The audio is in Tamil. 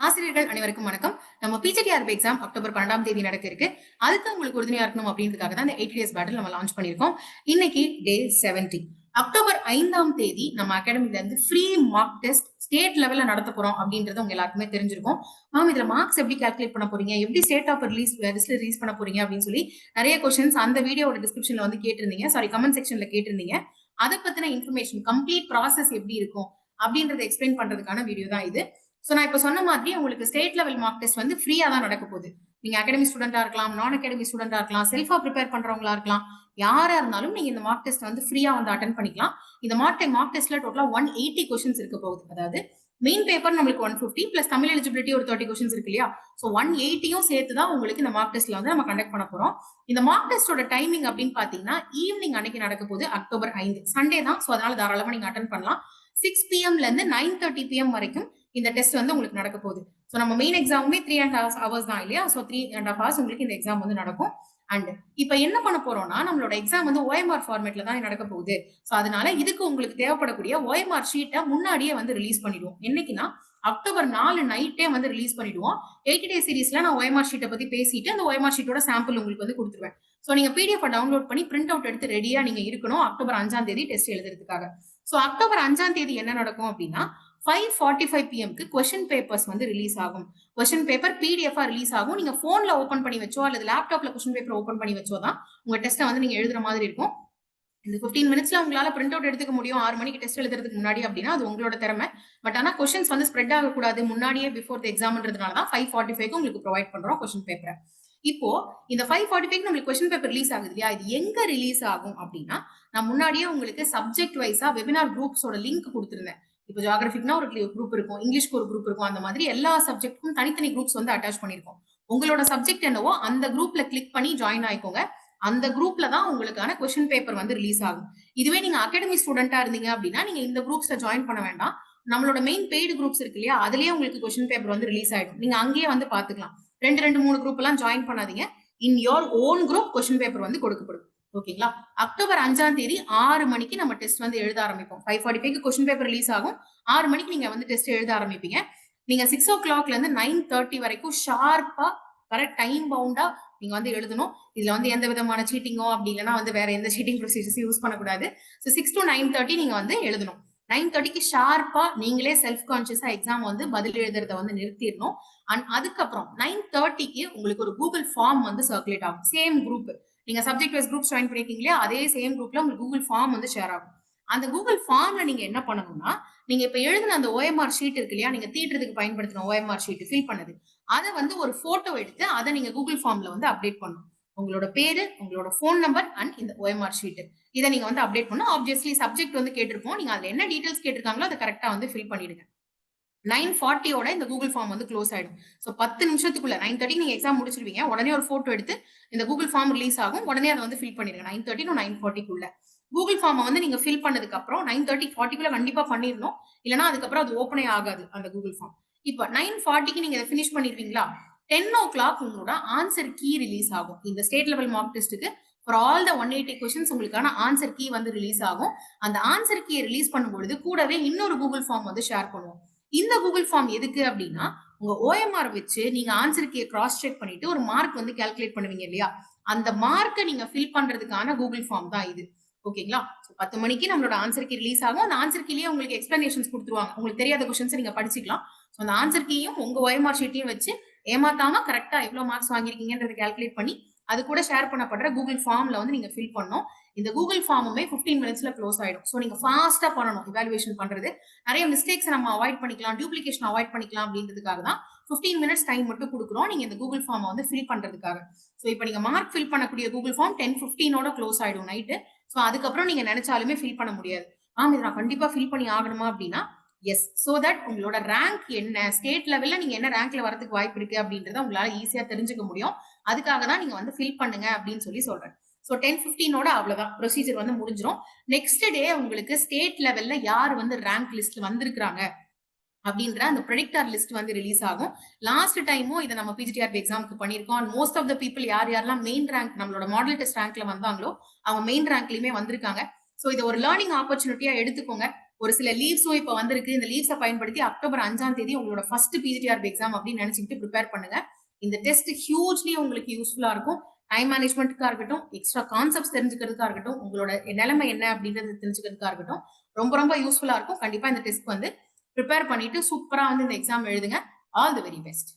ஆசிரியர்கள் அனைவருக்கும் வணக்கம். நம்ம பிஜிடிஆர்பி எக்ஸாம் அக்டோபர் 12ஆம் தேதி நடக்க இருக்கு. அதுக்கு உங்களுக்கு உறுதுணையா இருக்கணும் அப்படின்றதுக்காக தான் இந்த 80 டேஸ் பேட்டில் நம்ம லான்ச் பண்ணிருக்கோம். இன்னைக்கு டே 70. அக்டோபர் 5ஆம் தேதி நம்ம அகாடமில இருந்து ஃப்ரீ மார்க் டெஸ்ட் ஸ்டேட் லெவல்ல நடத்த போறோம் அப்படின்றது உங்க எல்லாருக்குமே தெரிஞ்சிருக்கும். இதுல மார்க்ஸ் எப்படி கால்குலேட் பண்ண போறீங்க, எப்படி ஸ்டேட் ஆஃப் ரிலீஸ் பண்ண போறீங்க அப்படின்னு சொல்லி நிறைய கொஸ்டின்ஸ் அந்த வீடியோட டிஸ்கிரிப்ஷன்ல வந்து கேட்டிருந்தீங்க. கமெண்ட் செக்ஷன்ல கேட்டிருந்தீங்க. அதை பத்தின இன்ஃபர்மேஷன் கம்ப்ளீட் ப்ராசஸ் எப்படி இருக்கும் அப்படின்றத எக்ஸ்பிளைன் பண்றதுக்கான வீடியோ தான் இது. நான் இப்ப சொன்ன மாதிரி உங்களுக்கு ஸ்டேட் லெவல் மார்க் டெஸ்ட் வந்து ஃப்ரீயா தான் நடக்க போகுது. நீங்க அகாடமி ஸ்டூடெண்டா இருக்கலாம், நான் அகாடமி ஸ்டூடெண்டா இருக்கலாம், செல்ஃபா ப்ரிப்பேர் பண்றவங்களா இருக்கலாம், யாரா இருந்தாலும் நீங்க இந்த மார்க் டெஸ்ட் வந்து ஃப்ரீயா வந்து அட்டன் பண்ணிக்கலாம். இந்த மார்க் டெஸ்ட்ல டோட்டலா 180 கொஸ்டின்ஸ் இருக்க போகுது. அதாவது மெயின் பேப்பர் நம்மளுக்கு 150 பிளஸ் தமிழ் எலிஜிபிலிட்டி ஒரு 30 கொஸ்டின்ஸ் இருக்கு இல்லையா? 180யும் சேர்த்து தான் உங்களுக்கு இந்த மார்க் டெஸ்ட்ல வந்து நம்ம கண்டக்ட் பண்ண போறோம். இந்த மார்க் டெஸ்டோட டைமிங் அப்படின்னு பாத்தீங்கன்னா ஈவினிங் அன்னைக்கு நடக்க போகுது. அக்டோபர் 5 சண்டே தான். அதனால தாராளமா நீங்க அட்டன் பண்ணலாம். 6 PM ல இருந்து 9:30 PM வரைக்கும் இந்த டெஸ்ட் வந்து உங்களுக்கு நடக்க போகுது. நம்ம மெயின் எக்ஸாமுமே 3.5 hours தான் இல்லையா? 3.5 hours உங்களுக்கு இந்த எக்ஸாம் வந்து நடக்கும். அண்ட் இப்ப என்ன பண்ண போறோம்னா நம்மளோட எக்ஸாம் வந்து OMR ஃபார்மேட்ல தான் நடக்க போகுது. அதனால இதுக்கு உங்களுக்கு தேவைப்படக்கூடிய OMR ஷீட்டை முன்னாடியே வந்து ரிலீஸ் பண்ணிடுவோம். என்னைக்குன்னா அக்டோபர் 4 நைட்டே வந்து ரிலீஸ் பண்ணிடுவோம். 80 டே சீரீஸ்ல நான் OMR ஷீட்டை பத்தி பேசிட்டு அந்த OMR ஷீட்டோட சாம்பிள் உங்களுக்கு வந்து கொடுத்துருவேன். நீங்க PDF டவுன்லோட் பண்ணி பிரிண்ட் அவுட் எடுத்து ரெடியா நீங்க இருக்கணும் அக்டோபர் 5ஆம் தேதி டெஸ்ட் எழுதுறதுக்காக. அக்டோபர் 5ஆம் தேதி என்ன நடக்கும் அப்படின்னா 5:45 PMக்கு கொஸ்டின் பேப்பர்ஸ் வந்து ரிலீஸ் ஆகும். கொஸ்டின் பேப்பர் PDF ரிலீஸ் ஆகும். நீங்க போன்ல ஓபன் பண்ணி வச்சோ அல்லது லேப்டாப்ல கொஸ்டின் பேப்பர் ஓபன் பண்ணி வச்சோ தான் உங்க டெஸ்ட்டை வந்து நீங்க எழுதுற மாதிரி இருக்கும். இந்த 15 மினிட்ஸ்ல உங்களால பிரிண்ட் அவுட் எடுத்துக்க முடியும் 6 மணிக்கு டெஸ்ட் எழுதுறதுக்கு முன்னாடி அப்படின்னா அது உங்களோட திறமை. பட் ஆனா கொஸ்டின்ஸ் வந்து ஸ்ப்ரெட் ஆகக்கூடாது முன்னாடியே பிஃபோர் தி எக்ஸாம்ன்றதுனால தான் 5:45க்கு உங்களுக்கு ப்ரொவைட் பண்றோம் கொஸ்டின் பேப்பரை. இப்போ இந்த 5:45க்கு நம்மளுக்கு கொஸ்டின் பேப்பர் ரிலீஸ் ஆகுது இல்லையா? இது எங்க ரிலீஸ் ஆகும் அப்படின்னா நான் முன்னாடியே உங்களுக்கு சப்ஜெக்ட் வைஸா வெபினார் குரூப்ஸோட லிங்க் கொடுத்துருந்தேன். இப்போ ஜியோகிராஃபிக்னா ஒரு குரூப் இருக்கும், இங்கிலீஷ்க்கு ஒரு குரூப் இருக்கும், அந்த மாதிரி எல்லா சப்ஜெக்ட்டுக்கும் தனித்தனி குரூப்ஸ் வந்து அட்டாச் பண்ணிருக்கோம். உங்களோட சப்ஜெக்ட் என்னவோ அந்த குரூப்ல கிளிக் பண்ணி ஜாயின் ஆயிக்கோங்க. அந்த குரூப்ல தான் உங்களுக்கான கொஸ்டின் பேப்பர் வந்து ரிலீஸ் ஆகும். இதுவே நீங்க அகாடமி ஸ்டூடெண்டா இருந்தீங்க அப்படின்னா நீங்க இந்த குரூப்ஸ்ல ஜாயின் பண்ண வேண்டாம். நம்மளோட மெயின் பெய்டு குரூப்ஸ் இருக்கு இல்லையா? அதுலயே உங்களுக்கு கொஸ்டின் பேப்பர் வந்து ரிலீஸ் ஆயிடும். நீங்க அங்கேயே வந்து பாத்துக்கலாம். 2 3 குரூப் எல்லாம் ஜாயின் பண்ணாதீங்க. In your own group question paper வந்து கொடுக்கப்படும். ஓகேங்களா? அக்டோபர் 5ஆம் தேதி 6 மணிக்கு நம்ம டெஸ்ட் வந்து எழுத ஆரம்பிப்போம். 5:45க்கு கொஸ்டின் பேப்பர் ரிலீஸ் ஆகும். 6 மணிக்கு நீங்க வந்து டெஸ்ட் எழுத ஆரம்பிப்பீங்க. நீங்க 6 o'clockல இருந்து 9:30 வரைக்கும் ஷார்ப்பா கரெக்ட் டைம் பவுண்டா நீங்க வந்து எழுதணும். இதுல வந்து எந்த விதமான சீட்டிங்கோ அப்படி இல்லைன்னா வந்து வேற எந்த சீட்டிங் ப்ரொசீஜர்ஸ் யூஸ் பண்ணக்கூடாது. 6 to 9:30 நீங்க வந்து எழுதணும். 9:30க்கு ஷார்ப்பா நீங்களே செல்ஃப் கான்சியஸா எக்ஸாம் வந்து பதில் எழுதுறத வந்து நிறுத்திடணும். அண்ட் அதுக்கப்புறம் 9:30க்கு உங்களுக்கு ஒரு கூகுள் ஃபார்ம் வந்து சர்க்குலேட் ஆகும். சேம் குரூப் நீங்க சப்ஜெக்ட் வைஸ் குரூப் ஜாயின் பண்ணிருக்கீங்க இல்லையா? அதே சேம் குரூப்ல உங்களுக்கு கூகுள் ஃபார்ம் வந்து ஷேர் ஆகும். அந்த கூகுள் ஃபார்ம்ல நீங்க என்ன பண்ணணும்னா நீங்க இப்ப எழுதின அந்த OMR ஷீட் இருக்கு இல்லையா? நீங்க தீட்டுறதுக்கு பயன்படுத்தின OMR ஷீட் ஃபில் பண்ணது அதை வந்து ஒரு போட்டோ எடுத்து அதை நீங்க கூகுள் ஃபார்ம்ல வந்து அப்டேட் பண்ணணும். உங்களோட பேரு, உங்களோட போன் நம்பர் அண்ட் இந்த OMR ஷீட் இதை நீங்க வந்து அப்டேட் பண்ணணும். ஆப்வியஸ்லி சப்ஜெக்ட் வந்து கேட்டிருப்போம். நீங்க அதுல என்ன டீடைல்ஸ் கேட்டிருக்காங்களோ அதை கரெக்டா வந்து ஃபில் பண்ணிடுங்க. 9:40யோட இந்த கூகுள் ஃபார்ம் வந்து க்ளோஸ் ஆயிடும். 10 நிமிஷத்துக்குள்ள 9:30 நீங்க எக்ஸாம் முடிச்சிருவீங்க. உடனே ஒரு போட்டோ எடுத்து இந்த கூகுள் ஃபார்ம் ரிலீஸ் ஆகும். உடனே அதை வந்து ஃபில் பண்ணிடுங்க. 9:30 to 9:40க்குள்ள கூகுள் ஃபார்மை வந்து நீங்க ஃபில் பண்ணதுக்கு அப்புறம் 9:30-40க்குள்ள கண்டிப்பா பண்ணிடணும். இல்லைன்னா அதுக்கப்புறம் அது ஓப்பனே ஆகாது அந்த கூகுள் ஃபார்ம். இப்போ 9:40க்கு நீங்க ஃபினிஷ் பண்ணிருவீங்களா? 10 o'clock உங்களோட ஆன்சர் கீ ரிலீஸ் ஆகும். இந்த ஸ்டேட் லெவல் மார்க் டெஸ்ட்டுக்கு ஃபார் ஆல் த 180 கொஸ்டின்ஸ் உங்களுக்கான ஆன்சர் கீ வந்து ரிலீஸ் ஆகும். அந்த ஆன்சர் கீயை ரிலீஸ் பண்ணும்பொழுது கூடவே இன்னொரு கூகுள் ஃபார்ம் வந்து ஷேர் பண்ணுவோம். இந்த கூகுள் ஃபார்ம் எதுக்கு அப்படின்னா உங்க OMR வச்சு நீங்க ஆன்சர் கீயை கிராஸ் செக் பண்ணிட்டு ஒரு மார்க் வந்து கால்குலேட் பண்ணுவீங்க இல்லையா? அந்த மார்க்கை நீங்க ஃபில் பண்றதுக்கான கூகுள் ஃபார்ம் தான் இது. ஓகேங்களா? 10 மணிக்கு நம்மளோட ஆன்சர் கீ ரிலீஸ் ஆகும். அந்த ஆன்சர் கீலயே உங்களுக்கு எக்ஸ்பிளனேஷன்ஸ் கொடுத்துருவாங்க. உங்களுக்கு தெரியாத கொஸ்டின்ஸ் நீங்க படிச்சுக்கலாம். அந்த ஆன்சர் கீயும் உங்க OMR ஷீட்டையும் வச்சு ஏமாத்தாம கரெக்டா எவ்வளவு மார்க்ஸ் வாங்கிருக்கீங்கன்றதை கால்குலேட் பண்ணி அது கூட ஷேர் பண்ணப்படுற கூகுள் ஃபார்ம்ல வந்து நீங்க ஃபில் பண்ணணும். இந்த கூகுள் ஃபார்முமே 15 மினிட்ஸ்ல க்ளோஸ் ஆயிடும். நீங்க ஃபாஸ்டா பண்ணணும் இவாலுவேஷன் பண்றது. நிறைய மிஸ்டேக்ஸ் நம்ம அவாய்ட் பண்ணிக்கலாம், டூப்ளிகேஷன் அவாய்ட் பண்ணிக்கலாம் அப்படின்றதுக்காக தான் 15 மினிட்ஸ் டைம் மட்டும் கொடுக்குறோம் நீங்க இந்த கூகுள் ஃபார்மை வந்து ஃபில் பண்றதுக்காக. இப்போ நீங்க மார்க் ஃபில் பண்ணக்கூடிய கூகுள் ஃபார்ம் 10:15ஓட க்ளோஸ் ஆயிடும் நைட்டு. அதுக்கப்புறம் நீங்க நினைச்சாலுமே ஃபில் பண்ண முடியாது. இதை நான் கண்டிப்பா ஃபில் பண்ணி ஆகணுமா அப்படின்னா எஸ். தட் உங்களோட ரேங்க் என்ன, ஸ்டேட் லெவல்ல நீங்க என்ன ரேங்க்ல வரதுக்கு வாய்ப்பு இருக்கு அப்படின்றத உங்களால ஈஸியா தெரிஞ்சுக்க முடியும். அதுக்காக தான் நீங்க வந்து ஃபில் பண்ணுங்க அப்படின்னு சொல்லி சொல்றேன். 10:15ஓட அவ்வளவுதான் ப்ரொசீஜர் வந்து முடிஞ்சிடும். நெக்ஸ்ட் டே உங்களுக்கு ஸ்டேட் லெவல்ல யார் வந்து ரேங்க் லிஸ்ட் வந்திருக்காங்க அப்படின்ற அந்த ப்ரெடிக்டார் லிஸ்ட் வந்து ரிலீஸ் ஆகும். லாஸ்ட் டைமும் இதை நம்ம பிஜிடிஆர்பி எக்ஸாமுக்கு பண்ணிருக்கோம். And most of the people யாரெல்லாம் மெயின் ரேங்க் நம்மளோட மாடல் டெஸ்ட் ரேங்க்ல வந்தாங்களோ அவங்க மெயின் ரேங்க்லயுமே வந்திருக்காங்க. இதை ஒரு லேர்னிங் ஆப்பர்ச்சுனிட்டியா எடுத்துக்கோங்க. ஒரு சில லீவ்ஸும் இப்ப வந்திருக்கு. இந்த லீவ்ஸ பயன்படுத்தி அக்டோபர் 5ஆம் தேதி உங்களோட ஃபர்ஸ்ட் பிஜிடிஆர்பி எக்ஸாம் அப்படின்னு நினைச்சுக்கிட்டு ப்ரிப்பேர் பண்ணுங்க. இந்த டெஸ்ட் ஹியூஜ்லி உங்களுக்கு யூஸ்ஃபுல்லா இருக்கும். டைம் மேனேஜ்மெண்ட்டுக்கா இருக்கட்டும், எக்ஸ்ட்ரா கான்செப்ட்ஸ் தெரிஞ்சுக்கிறதுக்கா இருக்கட்டும், உங்களோட நிலைமை என்ன அப்படின்றது தெரிஞ்சுக்கிறதுக்கா இருக்கட்டும், ரொம்ப ரொம்ப யூஸ்ஃபுல்லா இருக்கும். கண்டிப்பா இந்த டெஸ்ட் வந்து ப்ரிப்பேர் பண்ணிட்டு சூப்பரா வந்து இந்த எக்ஸாம் எழுதுங்க. All the very best.